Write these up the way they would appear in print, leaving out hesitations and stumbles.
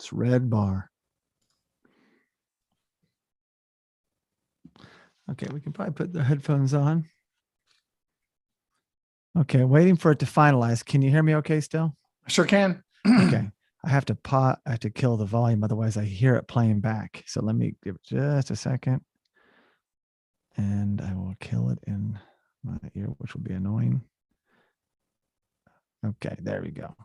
It's red bar. Okay, we can probably put the headphones on. Okay, waiting for it to finalize. Can you hear me okay still? Sure can. Okay. I have to kill the volume, otherwise I hear it playing back. So let me give it just a second. And I will kill it in my ear, which will be annoying. Okay, there we go.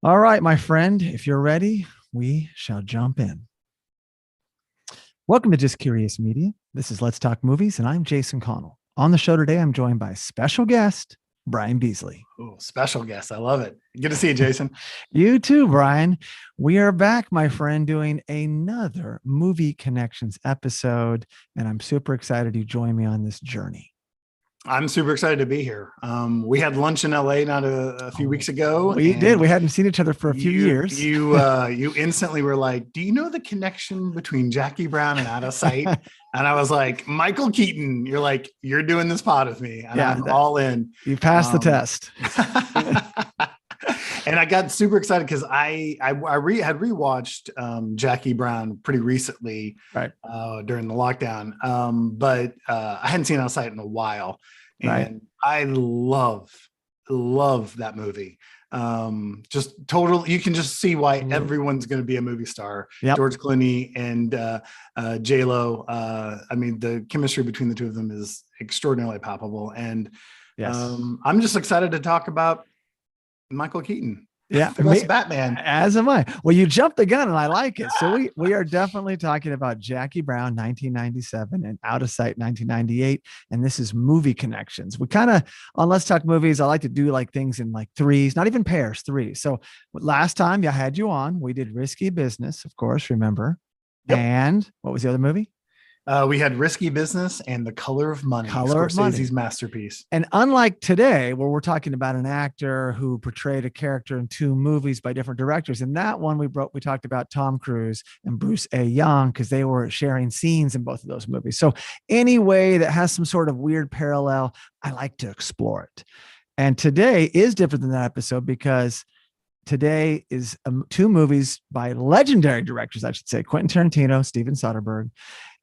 All right, my friend, if you're ready, we shall jump in. Welcome to Just Curious Media. This is Let's Talk Movies, and I'm Jason Connell. On the show today, I'm joined by special guest, Bryan Beasley. Oh, special guest. I love it. Good to see you, Jason. You too, Bryan. We are back, my friend, doing another Movie Connections episode, and I'm super excited you join me on this journey. I'm super excited to be here. We had lunch in LA not a few weeks ago. We did. We hadn't seen each other for a few years. You instantly were like, do you know the connection between Jackie Brown and Out of Sight? And I was like, Michael Keaton. You're like, you're doing this pod with me. And I'm all in. You passed the test. And I got super excited because I had rewatched Jackie Brown pretty recently, right, during the lockdown. But I hadn't seen Out of Sight in a while, and right. I love that movie. Just total. You can just see why everyone's going to be a movie star. Yep. George Clooney and J-Lo. I mean, the chemistry between the two of them is extraordinarily palpable, and yes. I'm just excited to talk about Michael Keaton. Yeah, that's Batman. As am I. Well, you jumped the gun, and I like it. So we are definitely talking about Jackie Brown, 1997, and Out of Sight, 1998. And this is Movie Connections. We kind of, on Let's Talk Movies, I like to do like things in like threes, not even pairs, threes. So last time I had you on, we did Risky Business, of course, remember? Yep. And what was the other movie? We had Risky Business and The Color of Money, Scorsese's masterpiece. And unlike today, where we're talking about an actor who portrayed a character in two movies by different directors, in that one we talked about Tom Cruise and Bruce A. Young because they were sharing scenes in both of those movies. So any way that has some sort of weird parallel, I like to explore it. And today is different than that episode because today is two movies by legendary directors, I should say, Quentin Tarantino, Steven Soderbergh.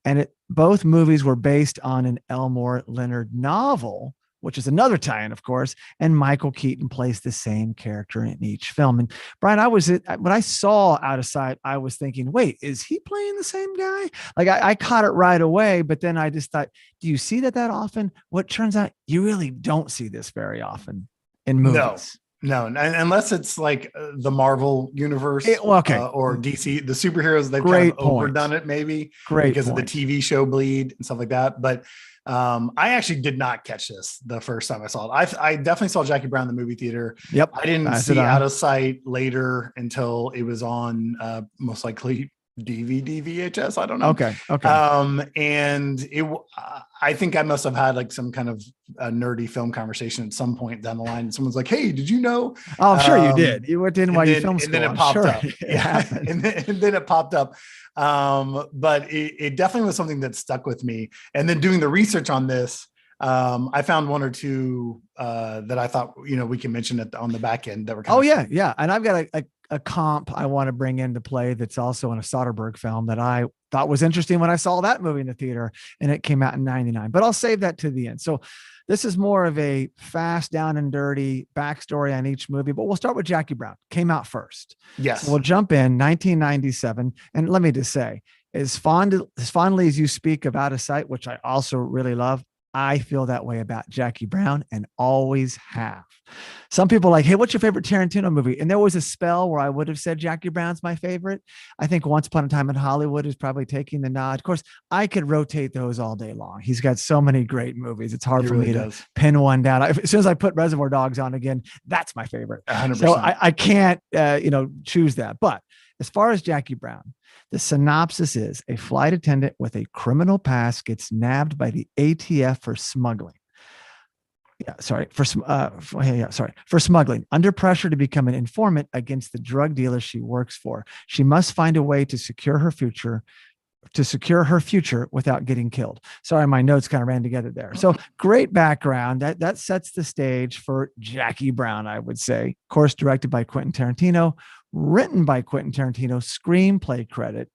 And both movies were based on an Elmore Leonard novel, which is another tie-in, of course. And Michael Keaton plays the same character in each film. And Bryan, when I saw Out of Sight, I was thinking, wait, is he playing the same guy? Like I caught it right away, but then I just thought, do you see that often? What turns out you really don't see this very often in movies. No, unless it's like the Marvel universe or DC, the superheroes, they've kind of overdone it maybe because of the TV show Bleed and stuff like that. But I actually did not catch this the first time I saw it. I definitely saw Jackie Brown in the movie theater. Yep. I didn't see Out of Sight later until it was on most likely DVD, VHS. I don't know. Okay. And I think I must have had like some kind of a nerdy film conversation at some point down the line. And someone's like, "Hey, did you know?" Oh, I'm sure you did. You went in while you film school. And then it popped up. Yeah. and then it popped up. But it definitely was something that stuck with me. And then doing the research on this, I found one or two that I thought, we can mention on the back end that were kind of yeah. And I've got a comp I want to bring into play that's also in a Soderbergh film that I thought was interesting when I saw that movie in the theater, and it came out in 99, but I'll save that to the end. So this is more of a fast, down and dirty backstory on each movie, but we'll start with Jackie Brown. Came out first. Yes. So we'll jump in 1997. And let me just say, as fondly as you speak of Out of Sight, which I also really love, I feel that way about Jackie Brown and always have. Some people are like, hey, what's your favorite Tarantino movie? And there was a spell where I would have said Jackie Brown's my favorite. I think Once Upon a Time in Hollywood is probably taking the nod. Of course, I could rotate those all day long. He's got so many great movies. It's hard for me to pin one down. As soon as I put Reservoir Dogs on again, that's my favorite. 100%. So I can't, choose that. But as far as Jackie Brown, the synopsis is a flight attendant with a criminal past gets nabbed by the ATF for smuggling. For smuggling. Under pressure to become an informant against the drug dealer she works for. She must find a way to secure her future to secure her future without getting killed. Sorry, my notes kind of ran together there. So great background. That sets the stage for Jackie Brown, I would say. Of course, directed by Quentin Tarantino, written by Quentin Tarantino, screenplay credit,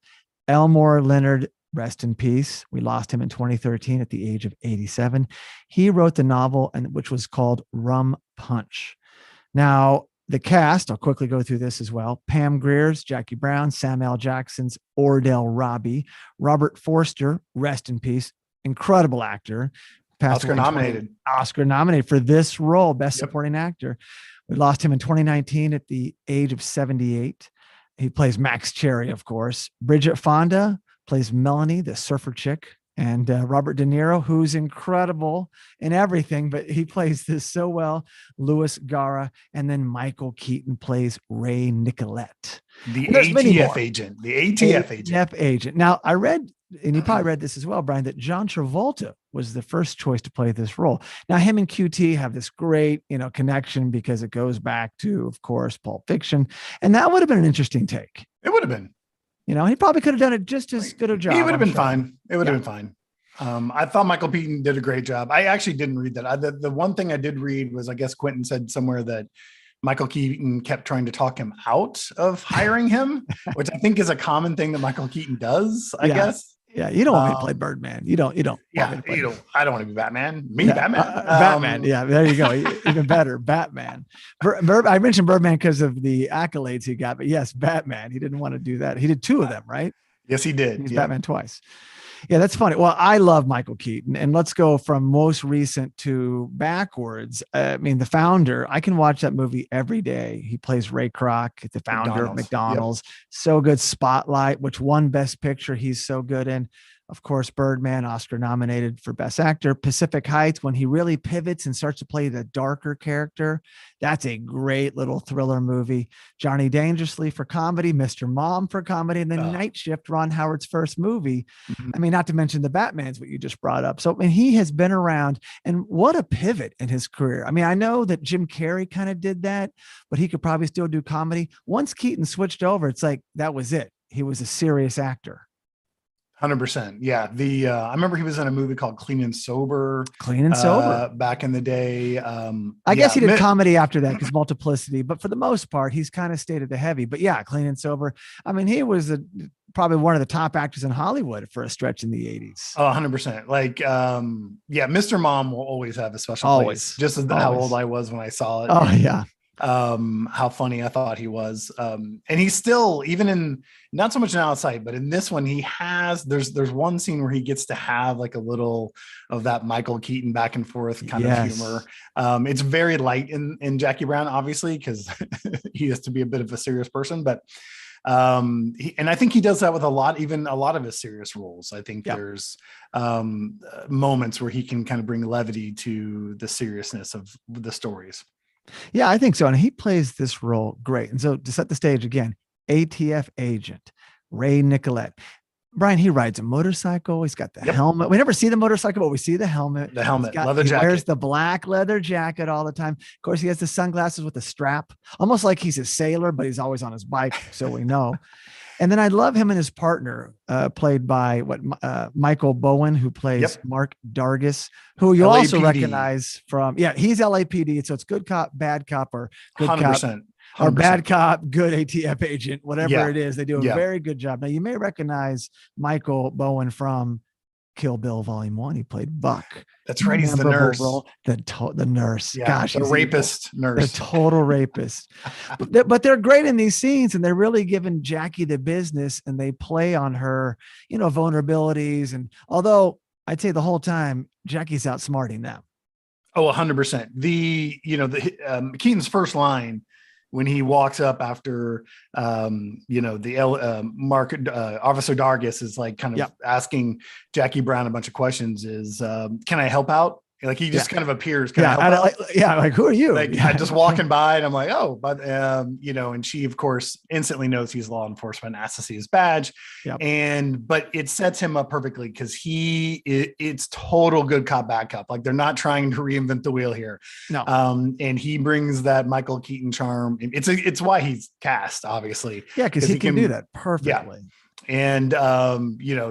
Elmore Leonard, rest in peace. We lost him in 2013 at the age of 87. He wrote the novel, which was called Rum Punch. Now, the cast, I'll quickly go through this as well. Pam Grier's Jackie Brown, Samuel Jackson's Ordell Robbie, Robert Forster, rest in peace, incredible actor. Oscar nominated for this role, Best Supporting Actor. We lost him in 2019 at the age of 78. He plays Max Cherry, of course. Bridget Fonda plays Melanie, the surfer chick. And Robert De Niro, who's incredible in everything, but he plays this so well. Louis Gara, and then Michael Keaton plays Ray Nicolette. The ATF agent. The ATF agent. Now, I read, and you probably read this as well, Brian, that John Travolta was the first choice to play this role. Now, him and QT have this great, connection because it goes back to, of course, Pulp Fiction, and that would have been an interesting take. It would have been. He probably could have done it just as good a job. He would have been fine. It would have been fine. I thought Michael Keaton did a great job. I actually didn't read that. The one thing I did read was, I guess Quentin said somewhere that Michael Keaton kept trying to talk him out of hiring him, which I think is a common thing that Michael Keaton does, I guess. Yeah, you don't want me to play Birdman. You don't. Yeah, I don't want to be Batman. Batman. Batman. Yeah, there you go. Even better, Batman. I mentioned Birdman because of the accolades he got, but yes, Batman. He didn't want to do that. He did two of them, right? Yes, he did. He's Batman twice. Yeah, that's funny. Well, I love Michael Keaton, and let's go from most recent to backwards. The Founder, I can watch that movie every day. He plays Ray Kroc, the founder of McDonald's. Yep. So good. Spotlight, which won Best Picture. He's so good in. Of course, Birdman, Oscar nominated for Best Actor. Pacific Heights, when he really pivots and starts to play the darker character, that's a great little thriller movie. Johnny Dangerously for comedy, Mr. Mom for comedy, and then Night Shift, Ron Howard's first movie. Mm-hmm. Not to mention the Batman's, what you just brought up. So, he has been around, and what a pivot in his career. I know that Jim Carrey kind of did that, but he could probably still do comedy. Once Keaton switched over, it's like, that was it. He was a serious actor. 100%. Yeah. I remember he was in a movie called Clean and Sober back in the day. I guess he did comedy after that because Multiplicity, but for the most part, he's kind of stayed at the heavy. But yeah, Clean and Sober. He was probably one of the top actors in Hollywood for a stretch in the 80s. Oh, 100%. Mr. Mom will always have a special place. Just as how old I was when I saw it. Oh, yeah. How funny I thought he was. And he's still, even in, not so much in Outside, but in this one, there's one scene where he gets to have like a little of that Michael Keaton back and forth kind of humor. It's very light in Jackie Brown, obviously, because he has to be a bit of a serious person, but and I think he does that with a lot of his serious roles. I think there's moments where he can kind of bring levity to the seriousness of the stories. Yeah, I think so. And he plays this role great. And so to set the stage again, ATF agent, Ray Nicolette. Brian, he rides a motorcycle. He's got the helmet. We never see the motorcycle, but we see the helmet. Leather jacket. He wears the black leather jacket all the time. Of course, he has the sunglasses with the strap, almost like he's a sailor, but he's always on his bike, so we know. And then I love him and his partner, played by Michael Bowen, who plays Mark Dargis, who you also recognize from, he's LAPD. So it's good cop, bad cop, or good 100%. Cop, or bad cop, good ATF agent, whatever it is. They do a very good job. Now, you may recognize Michael Bowen from Kill Bill Volume 1. He played Buck. That's right. He's the nurse. Role. The nurse. Yeah, gosh, the rapist nurse. The total rapist. but they're great in these scenes, and they're really giving Jackie the business, and they play on her, vulnerabilities. And although I'd say the whole time Jackie's outsmarting them. Oh, 100%. Keaton's first line when he walks up after, Officer Dargis is like kind of asking Jackie Brown a bunch of questions is, can I help out? Like he just kind of appears. Like, who are you? Like just walking by and I'm like, oh, but, and she of course instantly knows he's law enforcement, asks to see his badge. But it sets him up perfectly because it's total good cop, bad cop. Like they're not trying to reinvent the wheel here. No. And he brings that Michael Keaton charm. It's why he's cast, obviously. Yeah. Cause he can do that perfectly. And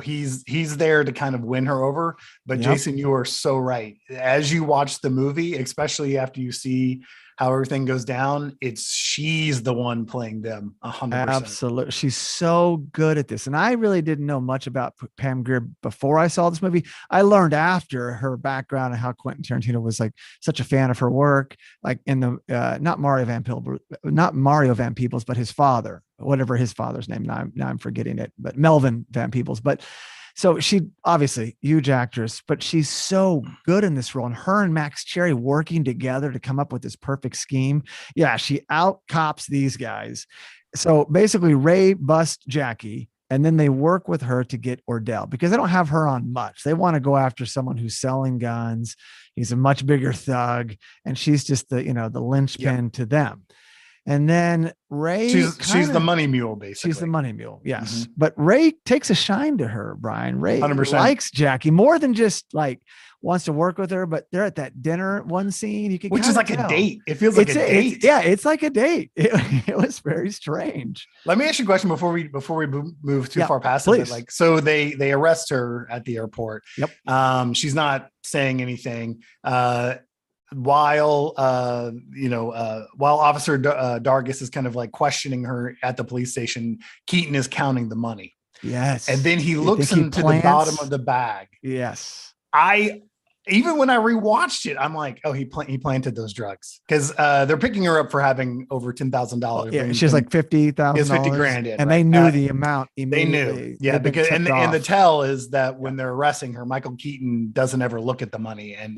he's there to kind of win her over. But Jason, you are so right. As you watch the movie, especially after you see how everything goes down, she's the one playing them 100%. Absolutely. She's so good at this. And I really didn't know much about Pam Grier before I saw this movie. I learned after her background and how Quentin Tarantino was like such a fan of her work, like in the not Mario Van Peebles, but his father, whatever his father's name. Now I'm forgetting it, but Melvin Van Peebles. But so she obviously huge actress, but she's so good in this role. And her and Max Cherry working together to come up with this perfect scheme. Yeah, she out cops these guys. So basically, Ray busts Jackie, and then they work with her to get Ordell because they don't have her on much. They want to go after someone who's selling guns. He's a much bigger thug, and she's just the linchpin to them. And then Ray, she's the money mule, basically. She's the money mule, yes. Mm-hmm. But Ray takes a shine to her, Brian. Ray 100%. Likes Jackie more than just like wants to work with her, but they're at that dinner one scene. You can which is like a date. It feels like a date. It's like a date. It was very strange. Let me ask you a question before we move too far past it. Like, so they arrest her at the airport. Yep. She's not saying anything. While Officer Dargis is kind of like questioning her at the police station, Keaton is counting the money. Yes. And then he looks into the bottom of the bag. Yes. Even when I rewatched it, I'm like, oh, he planted those drugs because they're picking her up for having over $10,000. Yeah, she's like $50,000. He has 50 grand in, and they knew the amount immediately. They knew, yeah, because and the tell is that when they're arresting her, Michael Keaton doesn't ever look at the money, and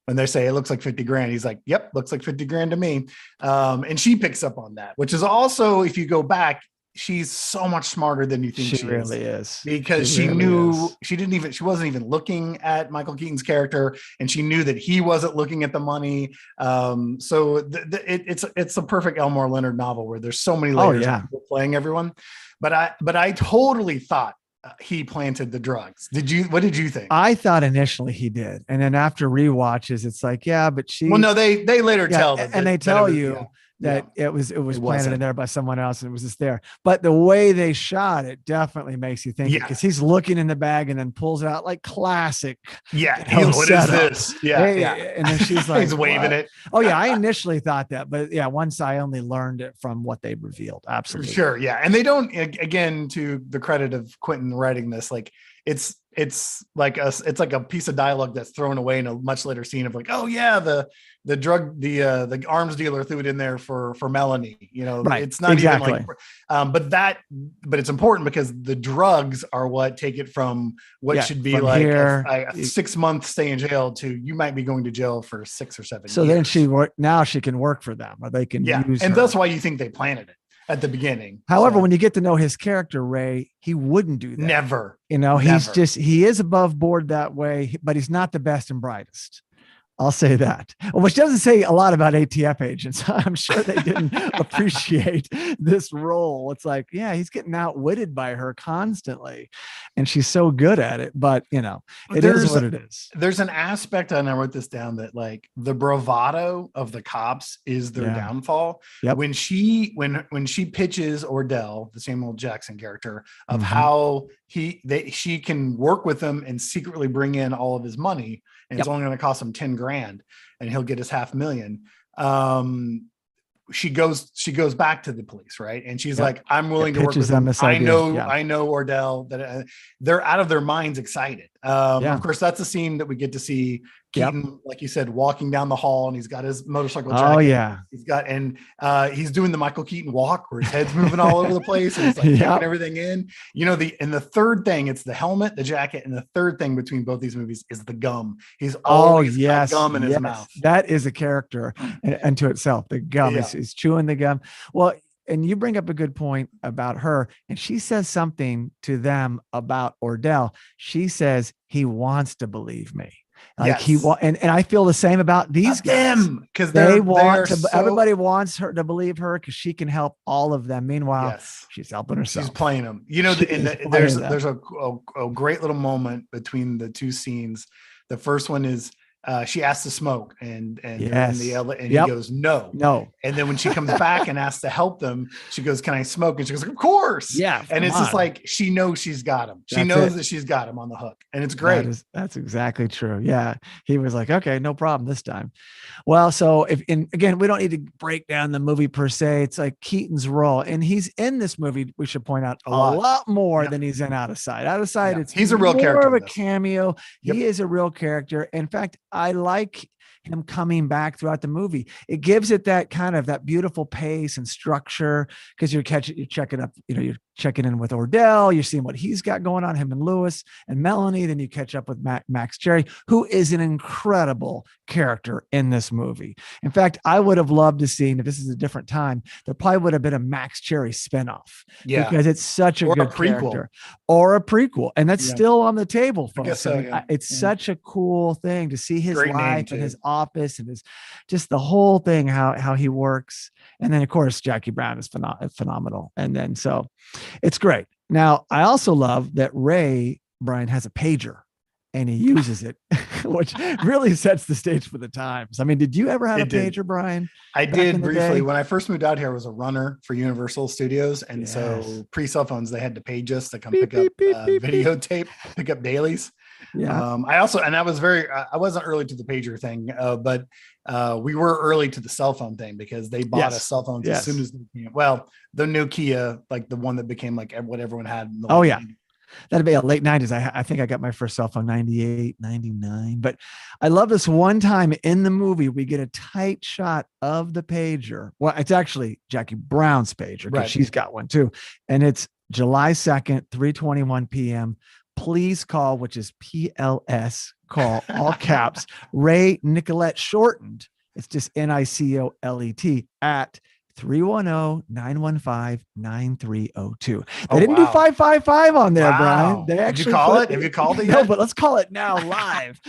when they say it looks like 50 grand, he's like, yep, looks like 50 grand to me. And she picks up on that, which is also, if you go back, she's so much smarter than you think she really is. Because she wasn't even looking at Michael Keaton's character, and she knew that he wasn't looking at the money. So it's a perfect Elmore Leonard novel where there's so many layers of playing everyone. But I totally thought he planted the drugs. What did you think? I thought initially he did. And then after rewatches, it's like, yeah, but she, well, no, they later tell that, and they tell you that it was planted in there by someone else, and it was just there. But the way they shot it definitely makes you think, because he's looking in the bag and then pulls it out like classic. Yeah. What is this? Yeah. And then she's like, he's waving it. Oh yeah. I initially thought that, but once I only learned it from what they revealed. Absolutely. Sure. Yeah. And they don't, again, to the credit of Quentin writing this, like it's like a piece of dialogue that's thrown away in a much later scene of like, oh yeah, the arms dealer threw it in there for Melanie, right. It's not exactly even like, but it's important because the drugs are what take it from what should be like a 6-month stay in jail to you might be going to jail for 6 or 7 years. So then she can work for them, or they can use and her. That's why you think they planted it at the beginning. However, when you get to know his character, Ray, he wouldn't do that. Never. He is above board that way, but he's not the best and brightest. I'll say that, which doesn't say a lot about ATF agents. I'm sure they didn't appreciate this role. It's like, he's getting outwitted by her constantly, and she's so good at it. But it is what it is. There's an aspect, and I wrote this down, that like the bravado of the cops is their downfall. Yep. When she pitches Ordell, the Samuel Jackson character, of how she can work with him and secretly bring in all of his money, and it's only going to cost him 10 grand and he'll get his $500,000. She goes back to the police, right? And she's like, I'm willing to work with them. I know Ordell, that they're out of their minds excited. Of course, that's a scene that we get to see Keaton, like you said, walking down the hall, and he's got his motorcycle jacket. Oh yeah. He's doing the Michael Keaton walk where his head's moving all over the place, and he's like taking everything in. The third thing, it's the helmet, the jacket, and the third thing between both these movies is the gum. He's always got gum in his mouth. That is a character unto itself. The gum is chewing the gum. Well, and you bring up a good point about her, and she says something to them about Ordell. She says, he wants to believe me. Like and I feel the same about these guys, because everybody wants her to believe her because she can help all of them. Meanwhile, she's helping herself. She's playing them. There's a great little moment between the two scenes. The first one is she asks to smoke, and they're in the Yes. and Yep. he goes, no. No. And then when she comes back and asks to help them, she goes, can I smoke? And she goes, of course. Yeah. And come it's just on. like, she knows she's got him. She That's knows it. that she's got him on the hook. And it's great. That's exactly true. Yeah. He was like, okay, no problem this time. Well, so again, we don't need to break down the movie per se. It's like Keaton's role, and he's in this movie, we should point out, a lot more Yep. than he's in Out of Sight. Out of Sight, Yeah. it's He's a real more character of a in this. cameo. Yep. He is a real character. In fact, I like him coming back throughout the movie. It gives it that kind of that beautiful pace and structure, because you're checking up, you're checking in with Ordell, you're seeing what he's got going on, him and Lewis and Melanie. Then you catch up with Max Cherry, who is an incredible character in this movie. In fact, I would have loved to see, if this is a different time, there probably would have been a Max Cherry spinoff, because it's such a good character, or a prequel. And that's still on the table, folks. So, it's such a cool thing to see his life and his office and just the whole thing, how he works. And then of course, Jackie Brown is phenomenal. And then, so it's great. Now, I also love that Ray, Brian, has a pager, and he uses it, which really sets the stage for the times. I mean, did you ever have a pager, Brian? I did briefly. When I first moved out here, I was a runner for Universal Studios. And so pre-cell phones, they had to page us to come pick up videotape, pick up dailies. Yeah. I also, and I wasn't early to the pager thing, but we were early to the cell phone thing, because they bought us cell phones as soon as they came. Well, the Nokia, like the one that became like what everyone had. In the 90s. That'd be late 90s. I think I got my first cell phone 98, 99. But I love this one time in the movie, we get a tight shot of the pager. Well, it's actually Jackie Brown's pager, because she's got one too. And it's July 2nd, 3:21 p.m. Please call, which is PLS, call, all caps, Ray Nicolette shortened. It's just NICOLET at 310-915-9302. They didn't do 555 on there, Brian. They actually Did you call it? Have you called it yet? No, but let's call it now live.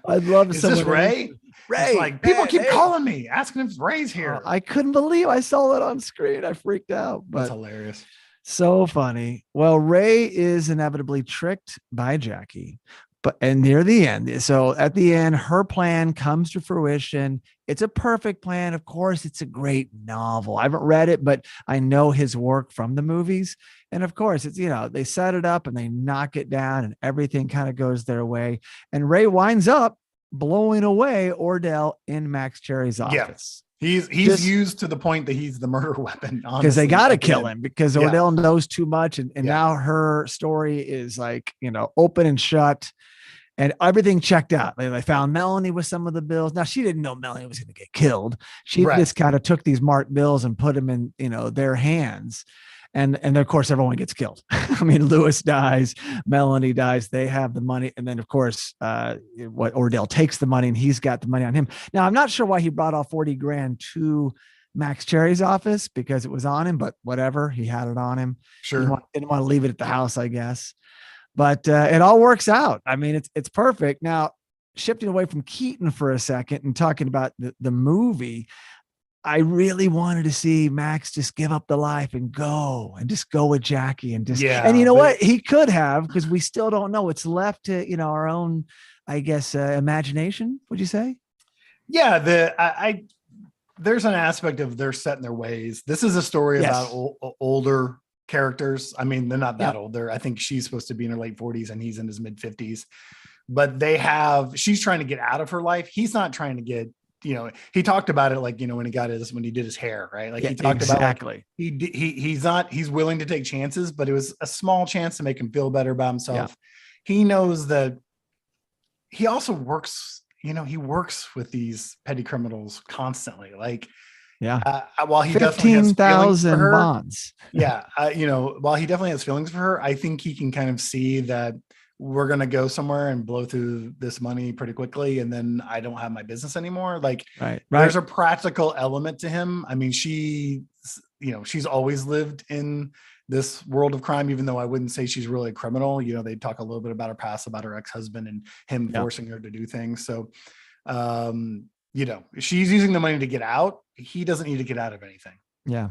I'd love to. Is this Ray? Ray. It's like, people keep calling me, asking if Ray's here. I couldn't believe I saw it on screen. I freaked out. But that's hilarious. So funny. Well, Ray is inevitably tricked by Jackie, and near the end. So at the end, her plan comes to fruition. It's a perfect plan. Of course, it's a great novel. I haven't read it, but I know his work from the movies. And of course, it's, they set it up and they knock it down, and everything kind of goes their way. And Ray winds up blowing away Ordell in Max Cherry's office. He's used to the point that he's the murder weapon, because they got to kill him, because Ordell knows too much. And now her story is like, open and shut, and everything checked out. They found Melanie with some of the bills. Now, she didn't know Melanie was going to get killed. She just kind of took these marked bills and put them in, their hands. And of course, everyone gets killed. I mean, Lewis dies, Melanie dies, they have the money. And then of course, Ordell takes the money, and he's got the money on him. Now, I'm not sure why he brought all 40 grand to Max Cherry's office, because it was on him, but whatever, he had it on him. Sure. Didn't want to leave it at the house, I guess. But it all works out. I mean, it's perfect. Now, shifting away from Keaton for a second and talking about the movie, I really wanted to see Max just give up the life and just go with Jackie and and you know what? He could have, because we still don't know. It's left to, our own, I guess, imagination. Would you say? Yeah. There's an aspect of they're set in their ways. This is a story about older characters. I mean, they're not that old. I think she's supposed to be in her late 40s and he's in his mid 50s, but she's trying to get out of her life. He's not trying to get, he talked about it like, when he did his hair, right? Like he talked about like, he's willing to take chances, but it was a small chance to make him feel better about himself. Yeah. He knows that he also works, he works with these petty criminals constantly. Like, while he 15,000 bonds. While he definitely has feelings for her, I think he can kind of see that we're going to go somewhere and blow through this money pretty quickly, and then I don't have my business anymore. Like, there's a practical element to him. I mean, she's always lived in this world of crime, even though I wouldn't say she's really a criminal. They talk a little bit about her past, about her ex-husband and him forcing her to do things. So, she's using the money to get out. He doesn't need to get out of anything. Yeah.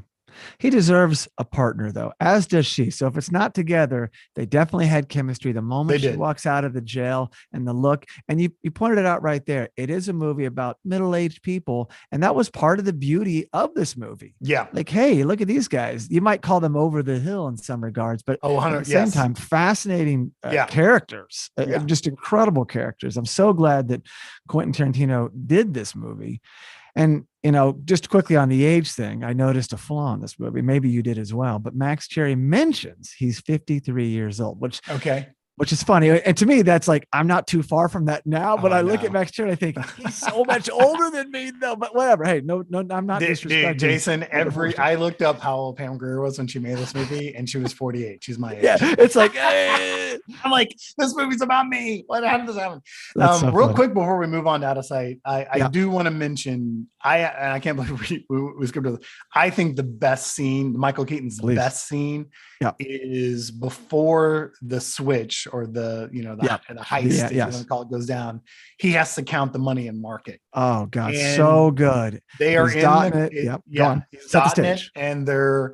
He deserves a partner, though, as does she. So if it's not together, they definitely had chemistry. The moment she walks out of the jail and the look, and you pointed it out right there. It is a movie about middle-aged people. And that was part of the beauty of this movie. Yeah. Like, hey, look at these guys. You might call them over the hill in some regards, but at the same time, fascinating characters, just incredible characters. I'm so glad that Quentin Tarantino did this movie. And, just quickly on the age thing, I noticed a flaw in this movie. Maybe you did as well, but Max Cherry mentions he's 53 years old, which is funny. And to me, that's like, I'm not too far from that now, but I look at Max Cherry, I think he's so much older than me though, but whatever. Hey, no, I'm not disrespecting. Jason, I looked up how old Pam Grier was when she made this movie and she was 48. She's my age. Yeah, it's like, I'm like, this movie's about me. How did this happen? Real quick before we move on to Out of Sight, I do want to mention, I can't believe we skipped over. I think the best scene, Michael Keaton's best scene is before the switch or the heist, if you want to call it, goes down. He has to count the money and mark it. Oh God, so good. They are he's set the stage, and they're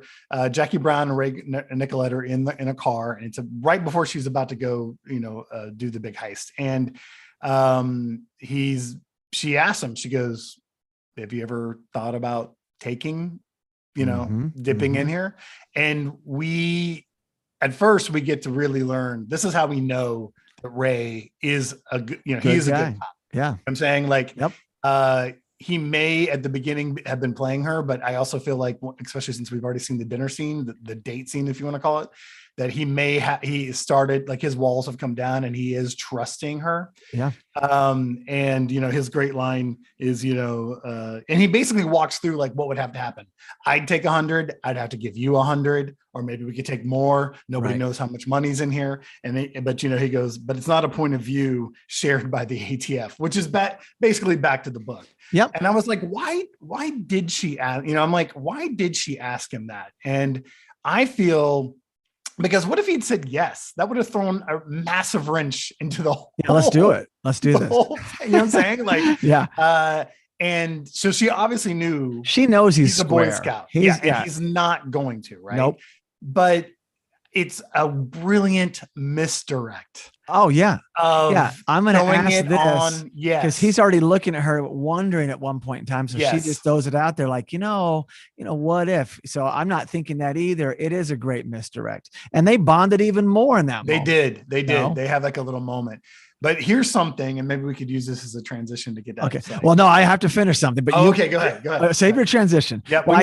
Jackie Brown and Nicolette are in a car, and it's right before she's about to go, do the big heist. And she asks him, she goes, "Have you ever thought about taking, dipping in here?" And at first we get to really learn, this is how we know that Ray is a good, he's a good cop. Yeah. I'm saying he may at the beginning have been playing her, but I also feel like, especially since we've already seen the dinner scene, the date scene, if you want to call it, that he started, like, his walls have come down and he is trusting her. Yeah. And his great line is, and he basically walks through like what would have to happen. I'd take 100, I'd have to give you 100, or maybe we could take more. Nobody knows how much money's in here. But he goes, but it's not a point of view shared by the ATF, which is basically back to the book. Yep. And I was like, why did she ask, I'm like, why did she ask him that? And I feel, because what if he'd said yes? That would have thrown a massive wrench into the whole. Yeah, let's do it. Let's do this. You know what I'm saying? Like, yeah. And so she obviously knew. She knows he's a Boy Scout. He's not going to, right? Nope. But it's a brilliant misdirect. Oh yeah. I'm going to ask this because he's already looking at her, wondering at one point in time. So she just throws it out there, like, what if? So I'm not thinking that either. It is a great misdirect, and they bonded even more in that. They did. They have like a little moment. But here's something, and maybe we could use this as a transition to get that. Okay. Well, no, I have to finish something. But go ahead. Save your transition. Yeah. Well,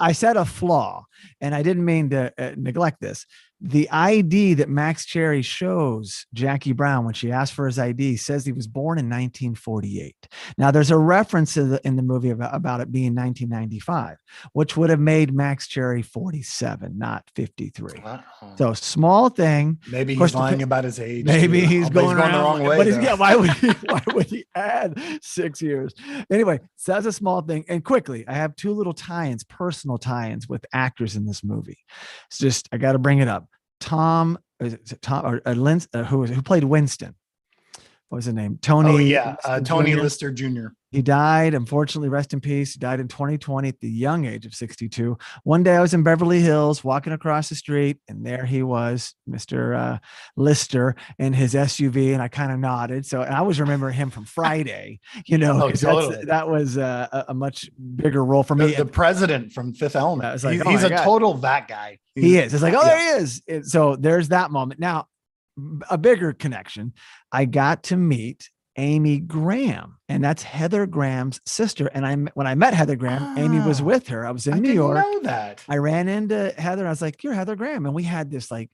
I said a flaw, and I didn't mean to neglect this. The ID that Max Cherry shows Jackie Brown when she asked for his ID says he was born in 1948. Now, there's a reference in the movie about it being 1995, which would have made Max Cherry 47, not 53. Wow. So small thing. Maybe he's lying about his age. Maybe he's going the wrong way. But why would he add 6 years? Anyway, so that's a small thing. And quickly, I have two little tie-ins, personal tie-ins with actors in this movie. It's just, I got to bring it up. Tom who played Winston. What was his name? Tony. Tony Lister Jr. He died, unfortunately, rest in peace. He died in 2020 at the young age of 62. One day I was in Beverly Hills walking across the street, and there he was, Mr. Lister, in his SUV, and I kind of nodded. So, and I always remember him from Friday, totally. That was a much bigger role for me. The president from Fifth Element. Was like, he's a total that guy. He is. It's like, there he is. So there's that moment. Now, a bigger connection. I got to meet Amy Graham, and that's Heather Graham's sister. And when I met Heather Graham, Amy was with her. I was in New York. I didn't know that. I ran into Heather. I was like, "You're Heather Graham," and we had this like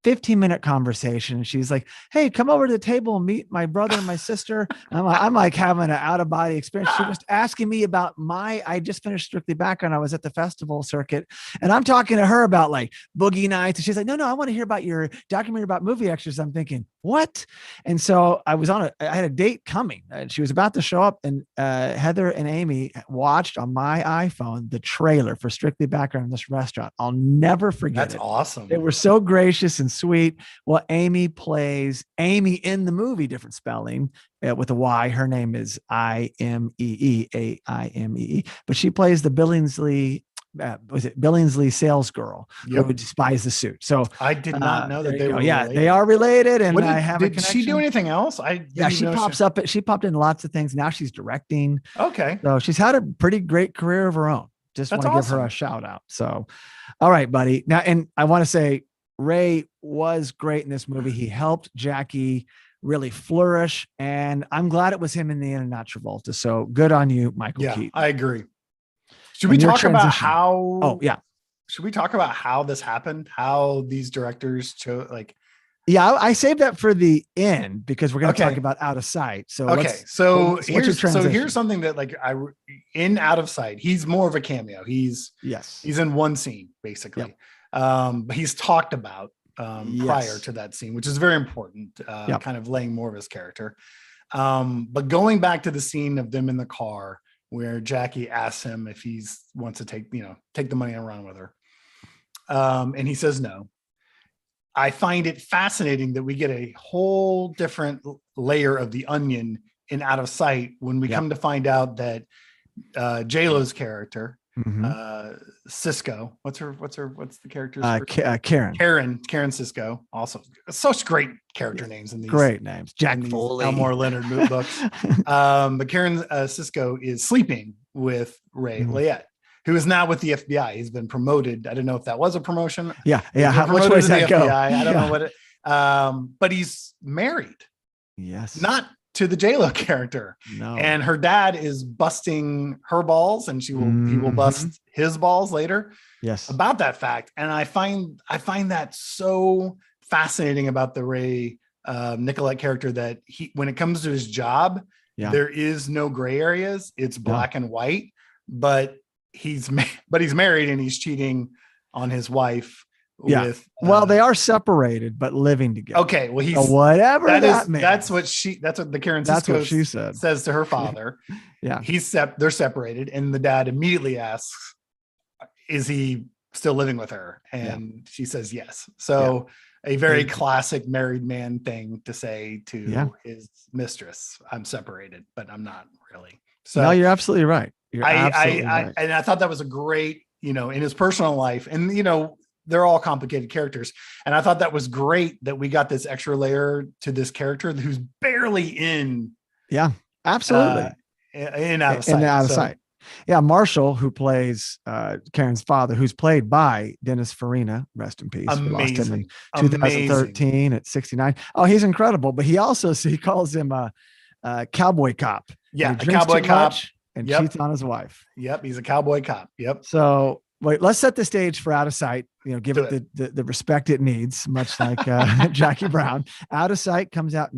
15-minute conversation. And she's like, "Hey, come over to the table and meet my brother and my sister." And I'm like having an out-of-body experience. She was asking me about I just finished Strictly Background. I was at the festival circuit, and I'm talking to her about like Boogie Nights. And she's like, no, I want to hear about your documentary about movie extras. I'm thinking, what? And so I had a date coming, and she was about to show up, and Heather and Amy watched on my iPhone the trailer for Strictly Background in this restaurant. I'll never forget it. That's awesome. They were so gracious and sweet. Well, Amy plays Amy in the movie, different spelling with a Y. Her name is Imee, Aimee, but she plays the Billingsley was it Billingsley sales girl who despised the suit. So I did not know that they were related. They are related. And I have a did connection. she do anything else? She pops up. She popped in lots of things. Now she's directing. Okay. So she's had a pretty great career of her own. Just want to give her a shout out. So, all right, buddy. Now, and I want to say Ray was great in this movie. He helped Jackie really flourish. And I'm glad it was him in the end and not Travolta. So good on you, Michael Keaton. I agree. Should we talk about how? Oh, yeah. Should we talk about how this happened? How these directors chose, like? Yeah, I saved that for the end because we're going to talk about Out of Sight. So here's something that like in Out of Sight, he's more of a cameo. He's in one scene basically. But he's talked about prior to that scene, which is very important, kind of laying more of his character. But going back to the scene of them in the car where Jackie asks him if he wants to take the money and run with her. And he says no. I find it fascinating that we get a whole different layer of the onion in Out of Sight when we come to find out that J-Lo's character, Cisco, what's the character's Karen Cisco, also such great character names in these great names, Jack Foley, Elmore Leonard books. But Karen Cisco is sleeping with Ray Liotte, who is now with the FBI. He's been promoted. I don't know if that was a promotion. Yeah. Which way does that go? I don't know what it. But he's married. Yes. Not to the J-Lo character. No. And her dad is busting her balls, and he will bust his balls later. Yes. About that fact, and I find that so fascinating about the Ray Nicolette character that when it comes to his job, there is no gray areas. It's black and white. But he's married and he's cheating on his wife. With they are separated but living together. Okay, well he's whatever that means. That's what the Karen Cisco she says to her father. They're separated, and the dad immediately asks, is he still living with her? And she says yes. So a very classic married man thing to say to his mistress, I'm separated, but I'm not really. So no, you're absolutely right. I thought that was a great, in his personal life, and they're all complicated characters, and I thought that was great that we got this extra layer to this character who's barely in. Yeah, absolutely. In Out of Sight. Out of Sight. Yeah, Marshall, who plays Karen's father, who's played by Dennis Farina, rest in peace. Amazing. We lost him in 2013 at 69. Oh, he's incredible. But he calls him a cowboy cop. Yeah, a cowboy cop. And cheats on his wife. Yep, he's a cowboy cop. Yep. So wait, let's set the stage for Out of Sight. Give it the respect it needs, much like Jackie Brown. Out of Sight comes out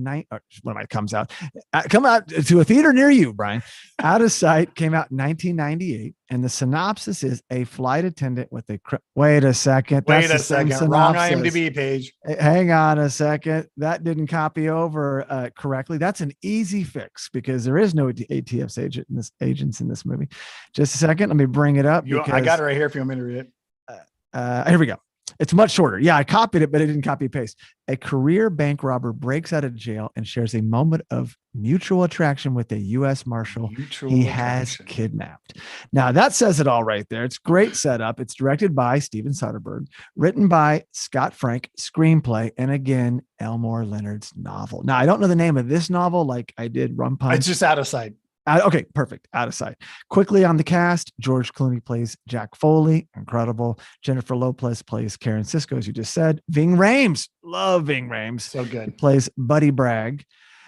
come out to a theater near you, Brian. Out of Sight came out in 1998, and the synopsis is a flight attendant with a wait a second, wrong IMDb page. Hang on a second, that didn't copy over correctly. That's an easy fix because there is no ATF agents in this movie. Just a second, let me bring it up. I got it right here if you want me to read it. Here we go. It's much shorter. Yeah, I copied it, but it didn't copy paste. A career bank robber breaks out of jail and shares a moment of mutual attraction with a U.S. Marshal has kidnapped. Now, that says it all right there. It's great setup. It's directed by Steven Soderbergh, written by Scott Frank, screenplay, and again, Elmore Leonard's novel. Now, I don't know the name of this novel like I did Rum Punch. It's just Out of Sight. Okay, perfect. Out of Sight. Quickly on the cast, George Clooney plays Jack Foley, incredible. Jennifer Lopez plays Karen Cisco, as you just said. Ving Rhames, love Ving Rhames. So good. He plays Buddy Bragg.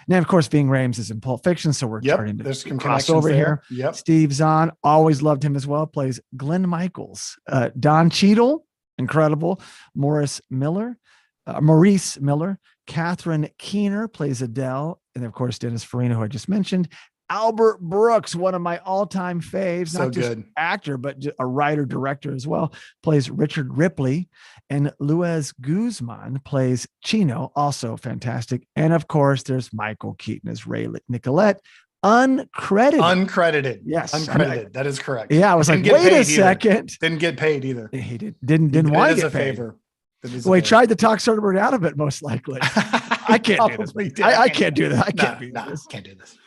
Now, of course, Ving Rhames is in Pulp Fiction, so we're starting to cross over here. Yep. Steve Zahn, always loved him as well, plays Glenn Michaels. Don Cheadle, incredible. Maurice Miller. Catherine Keener plays Adele. And, of course, Dennis Farina, who I just mentioned. Albert Brooks, one of my all-time faves, not just actor, but a writer, director as well, plays Richard Ripley, and Luis Guzman plays Chino, also fantastic. And of course, there's Michael Keaton as Ray Nicolette, uncredited. Yes, uncredited. That is correct. Yeah, I was like, wait a second. Didn't get paid either. He didn't want to get paid. Favor. Well, he tried to talk Soderbergh out of it, most likely. I can't do this. I can't do that. I can't do this. Can't do this.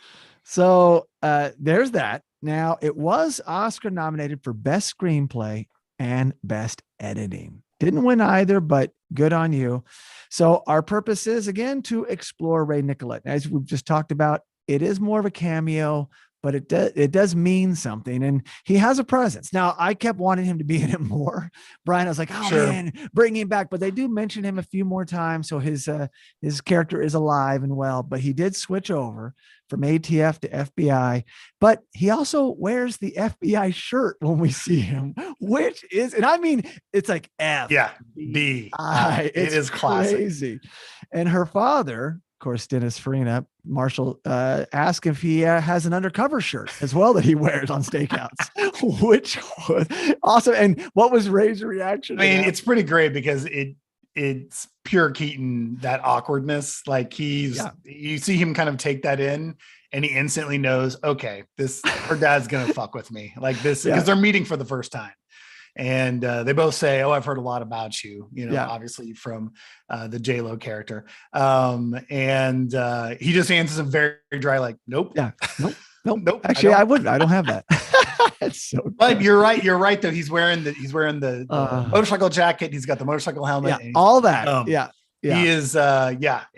So there's that. Now, it was Oscar nominated for Best Screenplay and Best Editing. Didn't win either, but good on you. So our purpose is, again, to explore Ray Nicolette. As we've just talked about, it is more of a cameo, but it does mean something, and he has a presence. Now, I kept wanting him to be in it more. Brian, I was like, oh man, bring him back. But they do mention him a few more times, so his character is alive and well. But he did switch over from ATF to FBI. But he also wears the FBI shirt when we see him, which is, and I mean, it's like FBI. It is classic. Crazy. And her father, of course, Dennis Farina, Marshall, asked if he has an undercover shirt as well that he wears on stakeouts, which was awesome. And what was Ray's reaction? I mean, it's pretty great because it's pure Keaton, that awkwardness. Like you see him kind of take that in, and he instantly knows, okay, her dad's going to fuck with me like this, because they're meeting for the first time. And they both say, oh, I've heard a lot about you, obviously from the J-Lo character. And he just answers him very dry, like, nope. Yeah. Nope. Actually, I wouldn't. I don't have that. It's so but good. You're right though. He's wearing the motorcycle jacket. He's got the motorcycle helmet. Yeah, all that. He is it's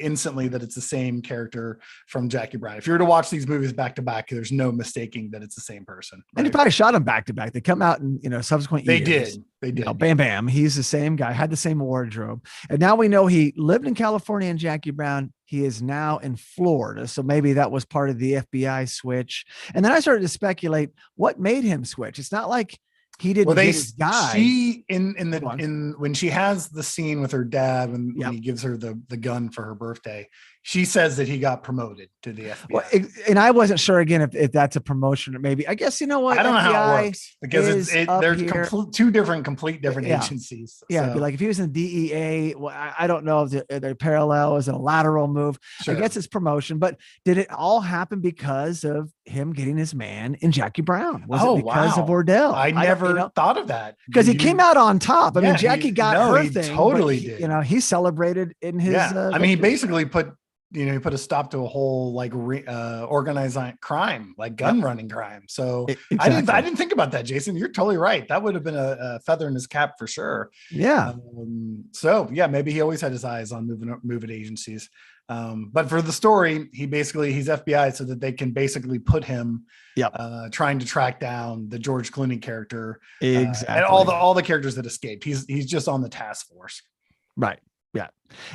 instantly that it's the same character from Jackie Brown. If you were to watch these movies back to back, there's no mistaking that it's the same person. Right? And he probably shot them back to back. They come out in subsequent years. They did. Bam bam. He's the same guy, had the same wardrobe. And now we know he lived in California in Jackie Brown. He is now in Florida. So maybe that was part of the FBI switch. And then I started to speculate what made him switch. It's not like he didn't get his guy. She when she has the scene with her dad when he gives her the gun for her birthday, she says that he got promoted to the FBI. Well, and I wasn't sure again if that's a promotion or maybe. I guess you know what? I don't know how it works because they're two different agencies. Yeah, so. Like if he was in DEA, well, I don't know if they're parallel as a lateral move. Sure. I guess it's promotion, but did it all happen because of him getting his man in Jackie Brown? Was it because of Ordell? I never thought of that because he came out on top. I mean, Jackie got her thing. Totally did. He celebrated in his. I mean, he basically put a stop to a whole like organized crime, like gun running crime. So exactly. I didn't think about that, Jason. You're totally right. That would have been a feather in his cap for sure. Yeah. Maybe he always had his eyes on moving agencies. But for the story, he's FBI so that they can basically put him trying to track down the George Clooney character. Exactly. And all the characters that escaped. He's just on the task force. Right. Yeah.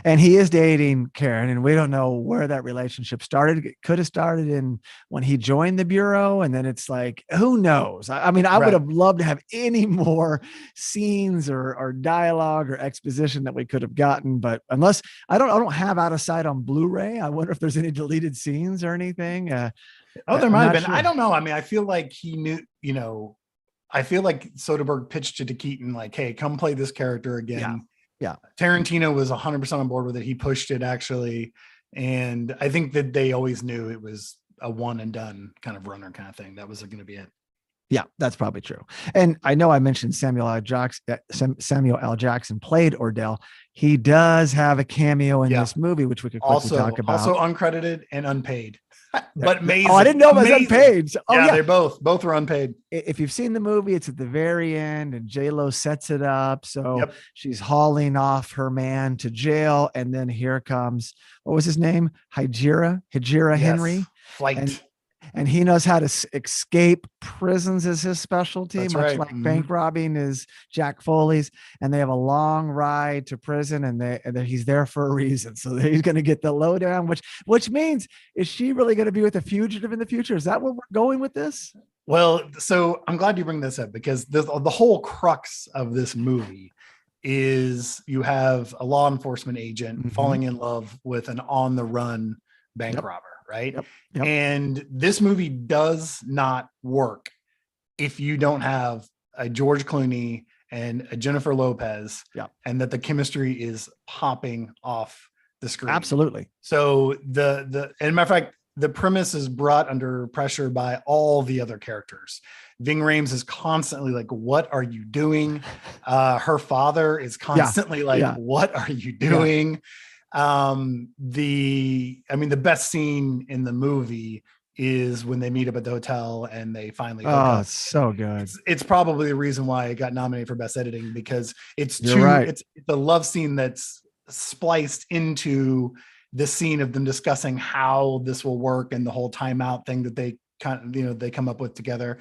And he is dating Karen, and we don't know where that relationship started. It could have started in when he joined the Bureau. And then it's like, who knows? I mean, I would have loved to have any more scenes or dialogue or exposition that we could have gotten, but unless I don't have Out of Sight on Blu-ray. I wonder if there's any deleted scenes or anything. There might have been. Sure. I don't know. I mean, I feel like he knew, I feel like Soderbergh pitched it to Keaton, like, hey, come play this character again. Yeah. Tarantino was 100% on board with it. He pushed it actually. And I think that they always knew it was a one and done kind of runner kind of thing. That was going to be it. Yeah, that's probably true. And I know I mentioned Samuel L. Jackson played Ordell. He does have a cameo in this movie, which we could quickly talk about. Also uncredited and unpaid. But amazing. Oh, I didn't know it was unpaid. They both were unpaid. If you've seen the movie, it's at the very end, and J-Lo sets it up. So she's hauling off her man to jail, and then here comes, what was his name? Hijira Henry. Flight. And he knows how to escape prisons is his specialty, That's much right. like bank robbing is Jack Foley's. And they have a long ride to prison, and he's there for a reason. So he's going to get the lowdown, which means, is she really going to be with a fugitive in the future? Is that where we're going with this? Well, so I'm glad you bring this up because the whole crux of this movie is you have a law enforcement agent falling in love with an on the run bank robber. Right. Yep. And this movie does not work if you don't have a George Clooney and a Jennifer Lopez and that the chemistry is popping off the screen. Absolutely. So and matter of fact, the premise is brought under pressure by all the other characters. Ving Rhames is constantly like, what are you doing? Her father is constantly what are you doing? The best scene in the movie is when they meet up at the hotel and they finally hook up. It's so good. It's probably the reason why it got nominated for best editing, because it's the love scene that's spliced into the scene of them discussing how this will work and the whole timeout thing that they they come up with together.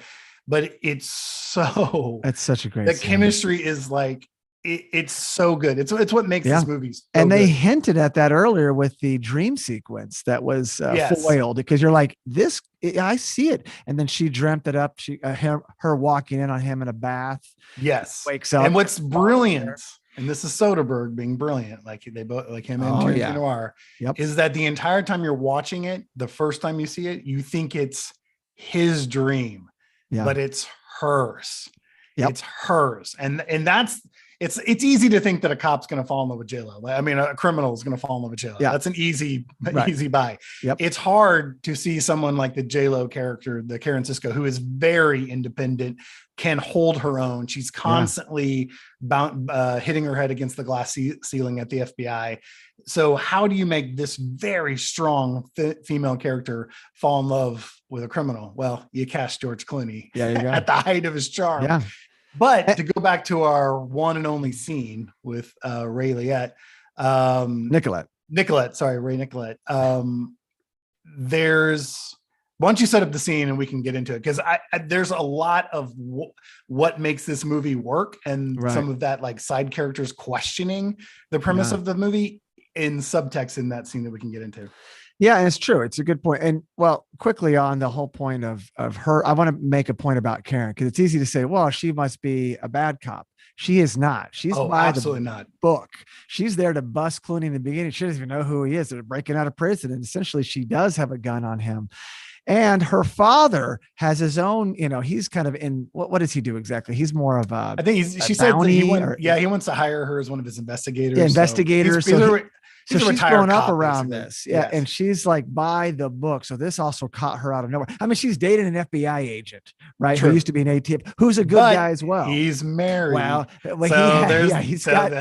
But it's such a great scene. Chemistry is like, it's so good. It's what makes this movie so and they good. hinted at that earlier with the dream sequence that was foiled, because you're like, this, I see it. And then she dreamt it up. Her walking in on him in a bath. Yes. Wakes up. And what's brilliant, and this is Soderbergh being brilliant, like they both, like him and Tarantino are, is that the entire time you're watching it, the first time you see it, you think it's his dream, but it's hers. It's hers. And that's, it's easy to think that a cop's going to fall in love with J-Lo. I mean, a criminal is going to fall in love with J-Lo. That's an easy buy. It's hard to see someone like the J-Lo character, the Karen Sisco, who is very independent, can hold her own. She's constantly hitting her head against the glass ceiling at the FBI. So how do you make this very strong female character fall in love with a criminal? Well, you cast George Clooney at the height of his charm. Yeah. But to go back to our one and only scene with Ray Nicolette. Why don't you set up the scene and we can get into it? Because there's a lot of what makes this movie work, and some of that, like, side characters questioning the premise of the movie in subtext in that scene that we can get into. Yeah, and it's true. It's a good point. And well, quickly on the whole point of her, I want to make a point about Karen, because it's easy to say, well, she must be a bad cop. She is not. She's absolutely not. Book. She's there to bust Clooney in the beginning. She doesn't even know who he is. They're breaking out of prison, and essentially she does have a gun on him. And her father has his own, he's kind of in, what does he do exactly? He's more of a, I think she said that he wants to hire her as one of his investigators. Investigators. So she's grown up around this. Yes. And she's like by the book. So this also caught her out of nowhere. I mean, she's dating an FBI agent, right? True. Who used to be an ATF, who's a good guy as well. He's married. Well, there's that. He's not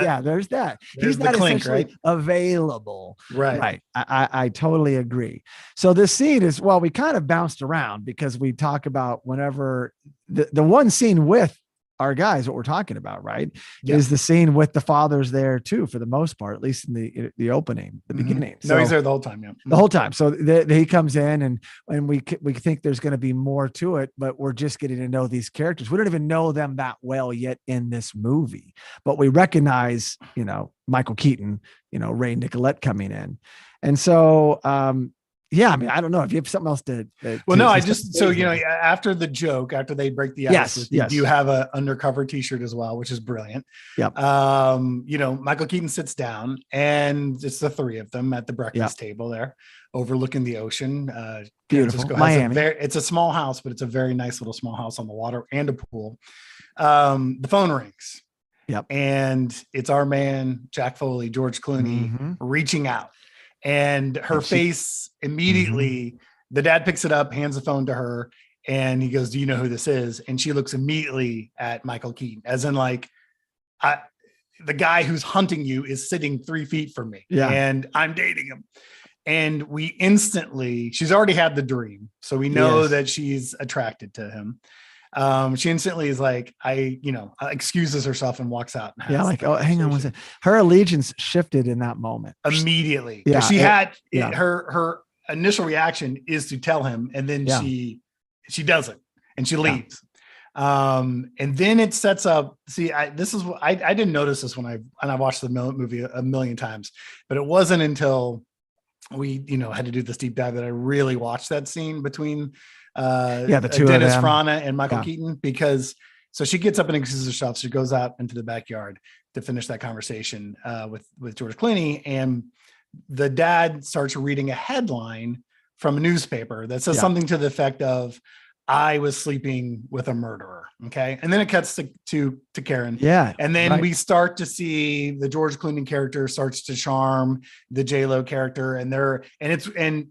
essentially available. Right. I totally agree. So this scene is, well, we kind of bounced around because we talk about whenever the one scene with our guys, what we're talking about, right, is the scene with the fathers there too, for the most part, at least in the opening, the beginning. No, he's there the whole time. Yeah, the whole time. So he comes in, and we think there's going to be more to it, but we're just getting to know these characters. We don't even know them that well yet in this movie, but we recognize, Michael Keaton, Ray Nicolette coming in, and so. I mean, I don't know if you have something else to. After the joke, after they break the ice, you have an undercover T-shirt as well, which is brilliant. Yep. Michael Keaton sits down, and it's the three of them at the breakfast table there, overlooking the ocean. Beautiful, Miami. It's a small house, but it's a very nice little small house on the water and a pool. The phone rings. Yep. And it's our man, Jack Foley, George Clooney, reaching out. And her face immediately, the dad picks it up, hands the phone to her, and he goes, "Do you know who this is?" And she looks immediately at Michael Keaton, as in like, the guy who's hunting you is sitting 3 feet from me, and I'm dating him. And she's already had the dream, so we know that she's attracted to him. She instantly is like, excuses herself and walks out. Hang on one second. Her allegiance shifted in that moment. Immediately. Yeah. She had her initial reaction is to tell him, and then she doesn't, and she leaves. And then it sets up, I didn't notice this when I watched the movie a million times, but it wasn't until we, had to do this deep dive that I really watched that scene between the two Dennis Franna and Michael Keaton, because so she gets up and excuses herself. She goes out into the backyard to finish that conversation with George Clooney, and the dad starts reading a headline from a newspaper that says something to the effect of, I was sleeping with a murderer. Okay. And then it cuts to Karen. Yeah. And then we start to see the George Clooney character starts to charm the J-Lo character. And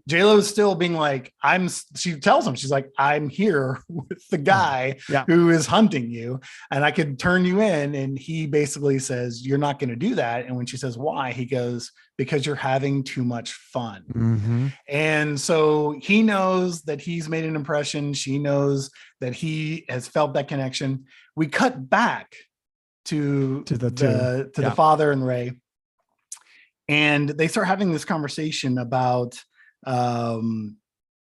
J-Lo is still being like, she tells him, she's like, I'm here with the guy who is hunting you and I could turn you in. And he basically says, you're not going to do that. And when she says, why? He goes, because you're having too much fun. Mm-hmm. And so he knows that he's made an impression. She knows that he has felt that connection. We cut back to the father and Ray, and they start having this conversation about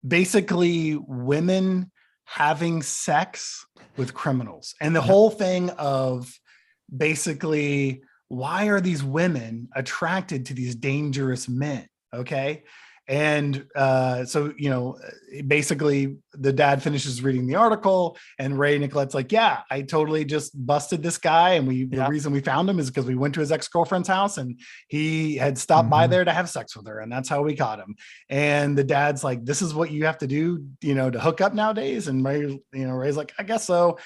basically women having sex with criminals, and the whole thing of basically, why are these women attracted to these dangerous men? Okay. And so, basically the dad finishes reading the article and Ray Nicolette's like, yeah, I totally just busted this guy. And the reason we found him is because we went to his ex-girlfriend's house and he had stopped by there to have sex with her. And that's how we caught him. And the dad's like, this is what you have to do, to hook up nowadays. And Ray, Ray's like, I guess so.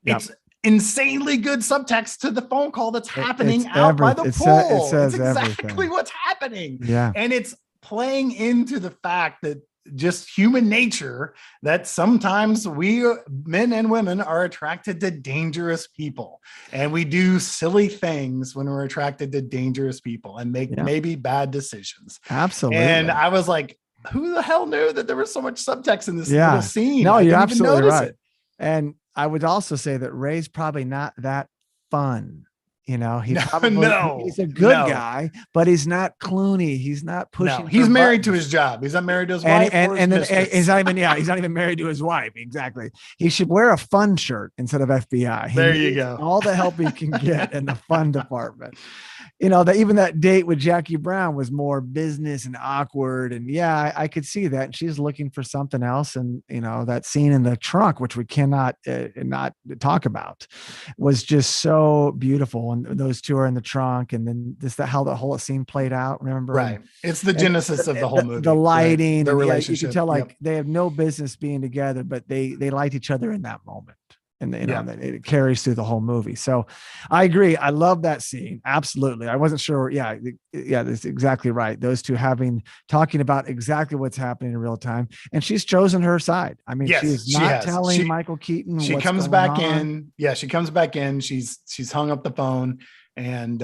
Yep. It's insanely good subtext to the phone call that's happening by the pool. It says it's exactly what's happening. Yeah. And it's playing into the fact that just human nature, that sometimes we men and women are attracted to dangerous people, and we do silly things when we're attracted to dangerous people and make maybe bad decisions. Absolutely. And I was like, who the hell knew that there was so much subtext in this little scene? No, you're absolutely right. And I would also say that Ray's probably not that fun. He's a good guy, but he's not Clooney. He's not pushing. No, he's married to his job. He's not married to his wife. And then he's not even married to his wife. Exactly. He should wear a fun shirt instead of FBI. There you go. All the help he can get in the fun department. Even that date with Jackie Brown was more business and awkward. And I could see that. And she's looking for something else. And, that scene in the trunk, which we cannot not talk about, was just so beautiful. And those two are in the trunk. And then how the whole scene played out. Remember? Right. It's the genesis of the whole movie. The lighting, the relationship. You can tell they have no business being together, but they liked each other in that moment. And it carries through the whole movie. So I agree. I love that scene. Absolutely. I wasn't sure. Yeah, that's exactly right. Those two talking about exactly what's happening in real time. And she's chosen her side. I mean, she's not telling Michael Keaton. She comes back in. Yeah, she comes back in. She's hung up the phone and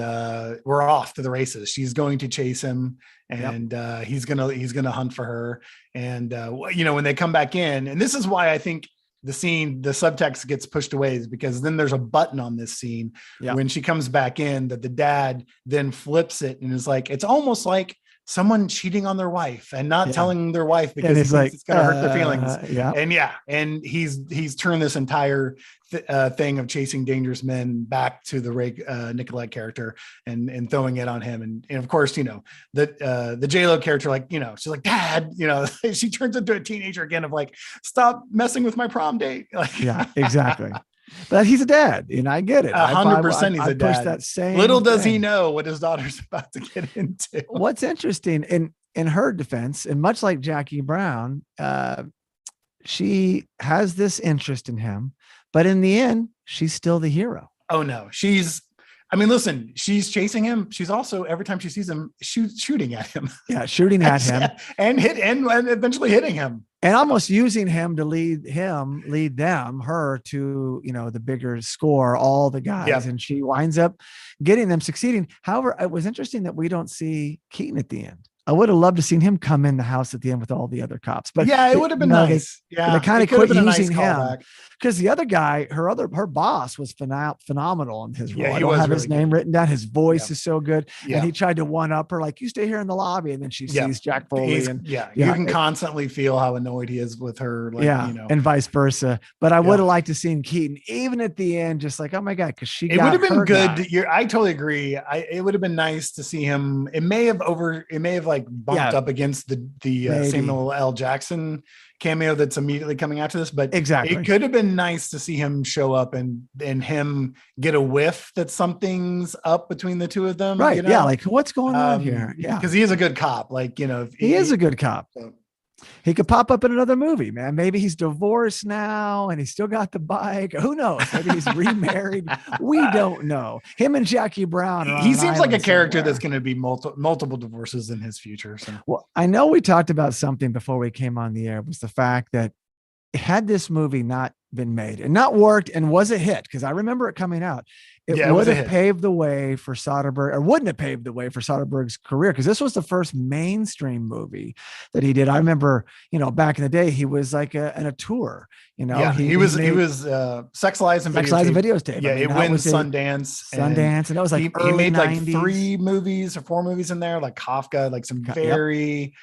we're off to the races. She's going to chase him and he's gonna hunt for her. And when they come back in, and this is why I think the subtext gets pushed away, is because then there's a button on this scene when she comes back in that the dad then flips it and is like, it's almost like someone cheating on their wife and not telling their wife because it's going to hurt their feelings. And he's turned this entire thing of chasing dangerous men back to the Ray Nicolette character and throwing it on him. And of course, the J-Lo character, she's like, Dad, she turns into a teenager again of like, stop messing with my prom date. Exactly. But he's a dad, and I get it. 100% he's a dad. That same Little does he know what his daughter's about to get into. What's interesting in her defense, and much like Jackie Brown, she has this interest in him, but in the end, she's still the hero. Oh no, she's chasing him. She's also, every time she sees him, shooting at him. Yeah, shooting at him and eventually hitting him. And almost using him to lead her to, the bigger score, all the guys. Yep. And she winds up getting them succeeding. However, it was interesting that we don't see Keaton at the end. I would have loved to seen him come in the house at the end with all the other cops, but it would have been nice. They kind of quit using him because the other guy, her boss was phenomenal in his role. I don't have his name written down. His voice is so good. Yeah. And he tried to one up her, like, you stay here in the lobby. And then she sees Jack Foley. You can constantly feel how annoyed he is with her. And vice versa. But I would have liked to seen Keaton, even at the end, just like, oh my God, because it would have been good. I totally agree. It would have been nice to see him. It may have bumped up against the Samuel L. Jackson cameo that's immediately coming after this, but it could have been nice to see him show up and him get a whiff that something's up between the two of them. Right. Yeah. Like, what's going on here? Yeah. Because he is a good cop. He is a good cop. He could pop up in another movie, man. Maybe he's divorced now and he's still got the bike. Who knows? Maybe he's remarried. We don't know. Him and Jackie Brown are on He seems like a character somewhere. that's going to be multiple divorces in his future. So. Well, I know we talked about something before we came on the air, was the fact that had this movie not been made and not worked and was a hit, because I remember it coming out, it would have paved the way for Soderbergh, or wouldn't have paved the way for Soderbergh's career, because this was the first mainstream movie that he did. I remember, back in the day, he was like in a tour. He was Sex Lies and Videotape. Yeah, it wins Sundance. And that was like he made 90s. Like 3 movies or 4 movies in there, like Kafka, like some very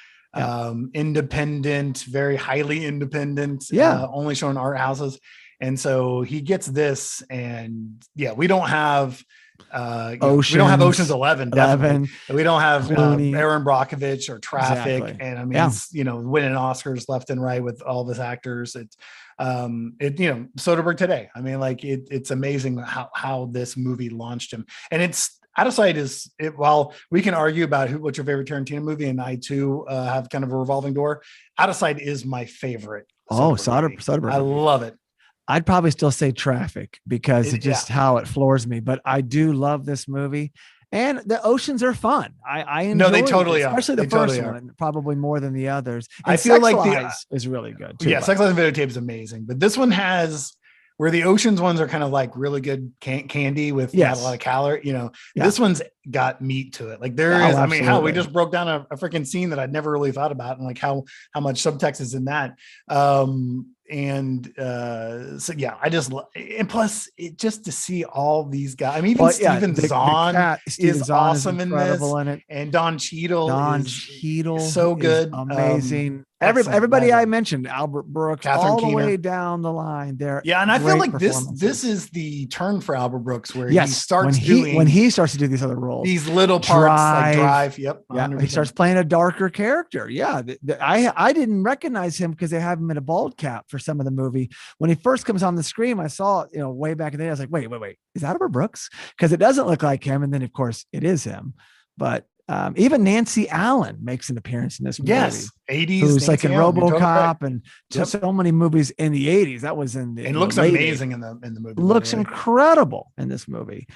independent, very highly independent, only shown art houses. And so he gets this, and we don't have we don't have Ocean's 11. Definitely. We don't have Aaron Brockovich or Traffic. Exactly. And I mean, he's, winning Oscars left and right with all of his actors. It's Soderbergh today. I mean, like it's amazing how this movie launched him. And it's Out of Sight while we can argue about what's your favorite Tarantino movie, and I too have kind of a revolving door, Out of Sight is my favorite. Soderbergh. I love it. I'd probably still say Traffic, because it's just how it floors me, but I do love this movie, and the oceans are fun. I enjoy they totally are, especially the first one, probably more than the others. And I feel Sex like Lies is really good too. Yeah, Sex Lies and Videotape is amazing, but this one has, where the Oceans ones are kind of like really good candy with not a lot of calorie, this one's got meat to it. Like there is, I mean, we just broke down a freaking scene that I'd never really thought about, and like how much subtext is in that. I just, and plus it just to see all these guys. I mean, even Steven Zahn is awesome in this, and Don Cheadle is so good, amazing. Everybody I mentioned, Albert Brooks, Catherine Keener, the way down the line there. Yeah, and I feel like this is the turn for Albert Brooks, where he starts when he starts to do these other roles, these little parts, like Drive. Yep. Yeah, he starts playing a darker character. Yeah, I didn't recognize him because they have him in a bald cap for some of the movie. When he first comes on the screen, I saw way back in the day. I was like, wait, is that Albert Brooks? Because it doesn't look like him, and then of course it is him. But even Nancy Allen makes an appearance in this movie. Yes, 80s. Who's like in RoboCop and so many movies in the 80s. That was in the. It looks amazing in the movie. Looks incredible in this movie.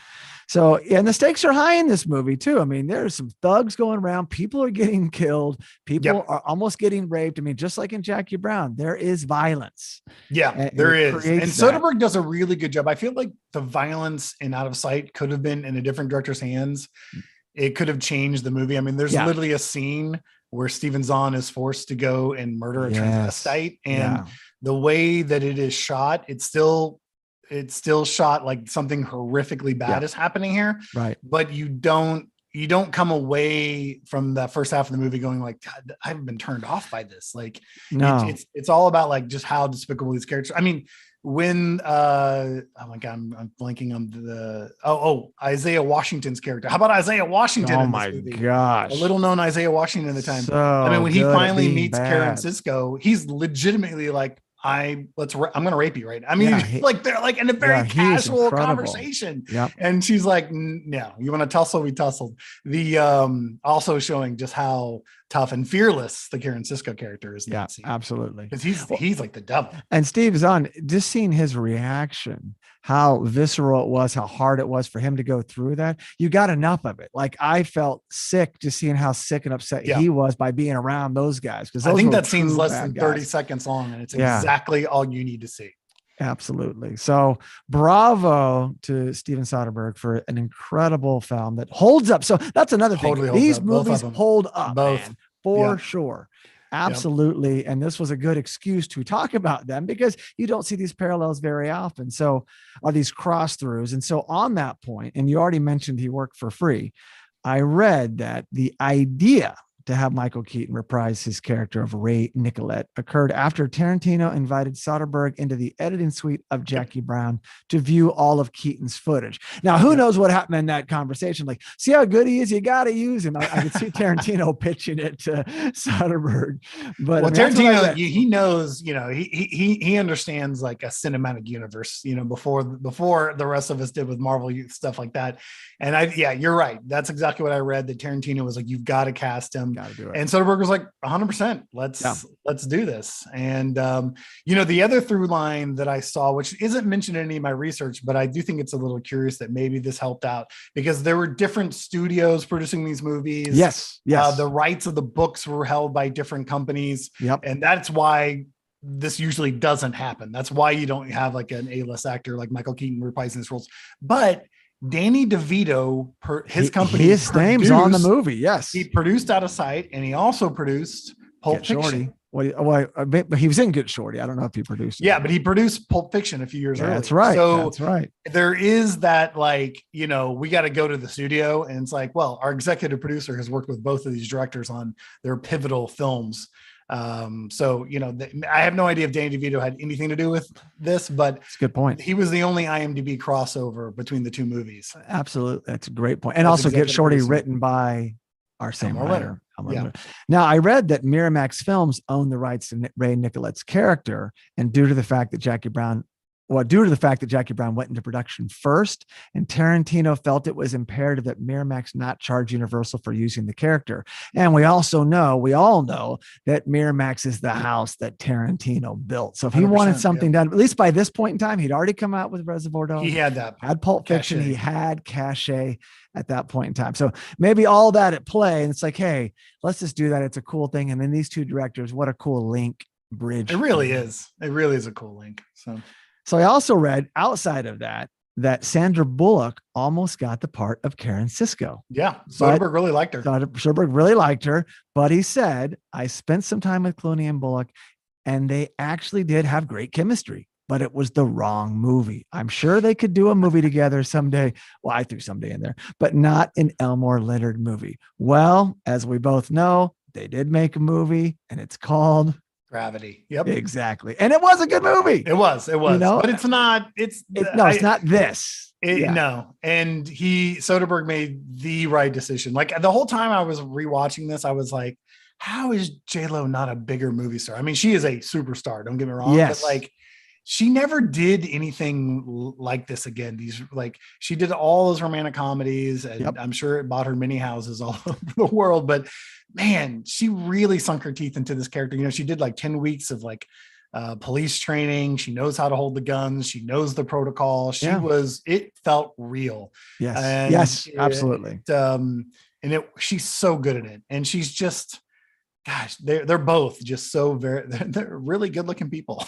So, and the stakes are high in this movie too. I mean, there's some thugs going around. People are getting killed. People are almost getting raped. I mean, just like in Jackie Brown, there is violence. Yeah, there is. And Soderbergh does a really good job. I feel like the violence in Out of Sight could have been in a different director's hands. It could have changed the movie. I mean, there's literally a scene where Steven Zahn is forced to go and murder a transvestite, and the way that it is shot, it's still shot like something horrifically bad is happening here. Right. But you don't come away from that first half of the movie going like, God, I haven't been turned off by this. Like, no, it's all about like just how despicable these characters. I mean, when oh my God, I'm blanking on the Isaiah Washington's character. How about Isaiah Washington? Oh my gosh, a little known Isaiah Washington at the time. I mean, when he finally meets Karen Cisco, he's legitimately like, I'm going to rape you right now. I mean, like they're like in a very casual conversation. Yep. And she's like, no, you want to tussle? We tussled. The also showing just how tough and fearless the Karen Cisco character is. Yeah, absolutely. Because he's like the devil. And Steve Zahn, just seeing his reaction, how visceral it was, how hard it was for him to go through that. You got enough of it. Like I felt sick just seeing how sick and upset he was by being around those guys. Because I think that scene's less than 30 seconds long, and it's exactly all you need to see. Absolutely. So bravo to Steven Soderbergh for an incredible film that holds up. So that's another thing. These movies hold up, man, for sure. Absolutely. Yep. And this was a good excuse to talk about them because you don't see these parallels very often. So are these cross throughs. And so on that point, and you already mentioned he worked for free, I read that the idea to have Michael Keaton reprise his character of Ray Nicolette occurred after Tarantino invited Soderbergh into the editing suite of Jackie Brown to view all of Keaton's footage. Now, who knows what happened in that conversation? Like, see how good he is? You got to use him. I could see Tarantino pitching it to Soderbergh. But Tarantino, he knows, he understands like a cinematic universe, before the rest of us did with Marvel stuff like that. And you're right. That's exactly what I read, that Tarantino was like, you've got to cast him. Gotta do it. And Soderbergh was like, 100%, let's do this. And, the other through line that I saw, which isn't mentioned in any of my research, but I do think it's a little curious that maybe this helped out because there were different studios producing these movies. Yes. The rights of the books were held by different companies. Yep. And that's why this usually doesn't happen. That's why you don't have like an A-list actor like Michael Keaton reprising his roles. But Danny DeVito, his company, his name's on the movie. Yes, he produced Out of Sight, and he also produced Pulp Fiction. But he was in Get Shorty. I don't know if he produced it. Yeah, but he produced Pulp Fiction a few years earlier. That's right. So that's right. There is that, like, we got to go to the studio, and it's like, well, our executive producer has worked with both of these directors on their pivotal films. I have no idea if Danny DeVito had anything to do with this, but it's a good point. He was the only IMDb crossover between the two movies. Absolutely. That's a great point. And also Get Shorty written by our same writer. Yeah. Now I read that Miramax Films owned the rights to Ray Nicolette's character, and due to the fact that Jackie Brown went into production first, and Tarantino felt it was imperative that Miramax not charge Universal for using the character. And we all know that Miramax is the house that Tarantino built. So if he wanted something done, at least by this point in time, he'd already come out with Reservoir Dogs. He had Pulp Fiction. He had cachet at that point in time. So maybe all that at play. And it's like, hey, let's just do that. It's a cool thing. And then these two directors, what a cool link bridge. It really is. It really is a cool link. So I also read outside of that Sandra Bullock almost got the part of Karen Sisco. Yeah. Soderbergh really liked her. Soderbergh really liked her, but he said, I spent some time with Clooney and Bullock and they actually did have great chemistry, but it was the wrong movie. I'm sure they could do a movie together someday. Well, I threw someday in there, but not an Elmore Leonard movie. Well, as we both know, they did make a movie and it's called Gravity. Yep. Exactly. And it was a good movie. It was, but it's not, it's not this. No. And Soderbergh made the right decision. Like the whole time I was rewatching this, I was like, how is J-Lo not a bigger movie star? I mean, she is a superstar, don't get me wrong. Yes. But like, she never did anything like this again. She did all those romantic comedies, and I'm sure it bought her many houses all over the world, but man, she really sunk her teeth into this character. She did like 10 weeks of like police training. She knows how to hold the guns. She knows the protocol. It felt real. Yes. Yes, absolutely. She's so good at it. And she's just, gosh, they're both just they're really good looking people.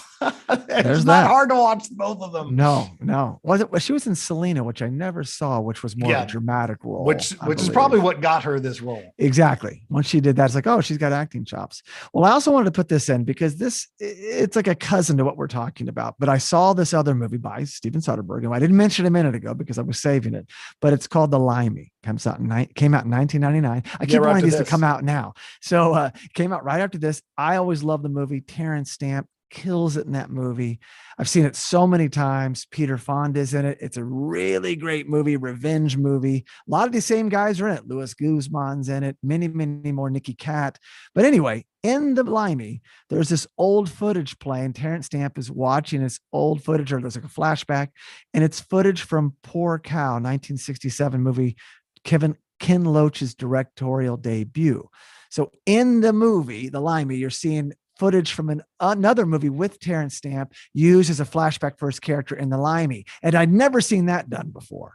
It's not hard to watch both of them. No. She was in Selena, which I never saw, which was more of a dramatic role. Which is probably what got her this role. Exactly. Once she did that, it's like, oh, she's got acting chops. Well, I also wanted to put this in because it's like a cousin to what we're talking about. But I saw this other movie by Steven Soderbergh, and I didn't mention it a minute ago because I was saving it, but it's called The Limey. Came out in 1999. I keep wanting these to come out now. So came out right after this. I always love the movie. Terrence Stamp kills it in that movie. I've seen it so many times. Peter Fonda's in it. It's a really great movie, revenge movie. A lot of the same guys are in it. Louis Guzman's in it. Many, many more. Nicky Cat. But anyway, in The Limey, there's this old footage playing. Terrence Stamp is watching this old footage, or there's like a flashback, and it's footage from Poor Cow, 1967 movie, Ken Loach's directorial debut. So in the movie, The Limey, you're seeing footage from another movie with Terrence Stamp used as a flashback for his character in The Limey. And I'd never seen that done before.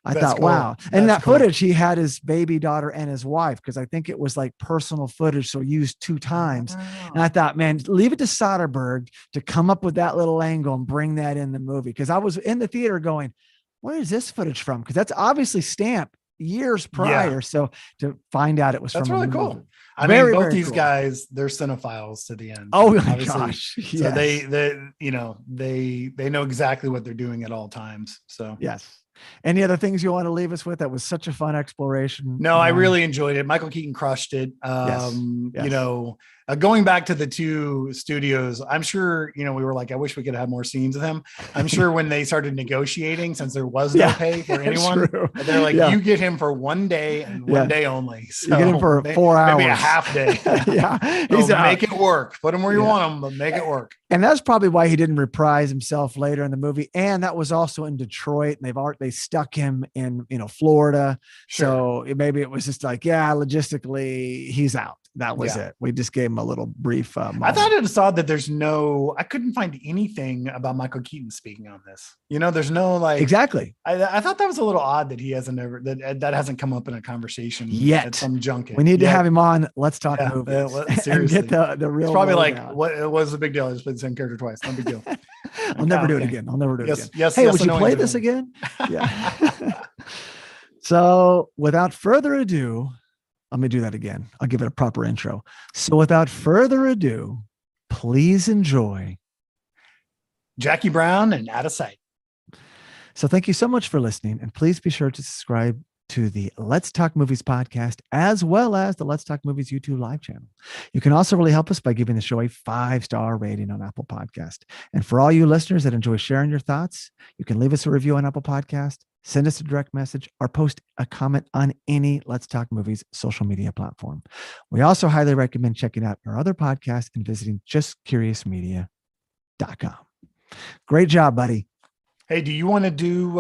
I thought, cool. Wow. And that footage, he had his baby daughter and his wife, because I think it was like personal footage. So used 2 times. Wow. And I thought, man, leave it to Soderbergh to come up with that little angle and bring that in the movie. Because I was in the theater going, where is this footage from? Because that's obviously Stamp years prior. Yeah. So to find out it was that's from really cool. I mean, both these guys, they're cinephiles to the end. Oh my gosh. Yes. So they know exactly what they're doing at all times. So yes. Any other things you want to leave us with? That was such a fun exploration. No, I really enjoyed it. Michael Keaton crushed it. Yes. Going back to the 2 studios, I'm sure, we were like, I wish we could have more scenes of him. I'm sure when they started negotiating, since there was no pay for anyone, they're like, you get him for 1 day and 1 day only. So you get him for 4 hours. Maybe a half day. Yeah, he's make it work. Put him where you want him, but make it work. And that's probably why he didn't reprise himself later in the movie. And that was also in Detroit, and they stuck him in Florida. Sure. So maybe it was just like, logistically, he's out. That was it. We just gave him a little brief moment. I thought it was odd that I couldn't find anything about Michael Keaton speaking on this. There's no exactly. I thought that was a little odd that he hasn't ever that hasn't come up in a conversation yet at some junket. We need to have him on. Let's talk movies. Seriously, and get the real. It's probably like what was the big deal? I just played the same character twice. No big deal. I'll never do it again. I'll never do it again. Yes. Hey, would you play this again? Yeah. So without further ado, let me do that again. I'll give it a proper intro. So without further ado, please enjoy Jackie Brown and Out of Sight. So thank you so much for listening. And please be sure to subscribe to the Let's Talk Movies podcast, as well as the Let's Talk Movies YouTube live channel. You can also really help us by giving the show a 5-star rating on Apple Podcast. And for all you listeners that enjoy sharing your thoughts, you can leave us a review on Apple Podcast, send us a direct message, or post a comment on any Let's Talk Movies social media platform. We also highly recommend checking out our other podcasts and visiting justcuriousmedia.com. Great job, buddy. Hey, do you want to do?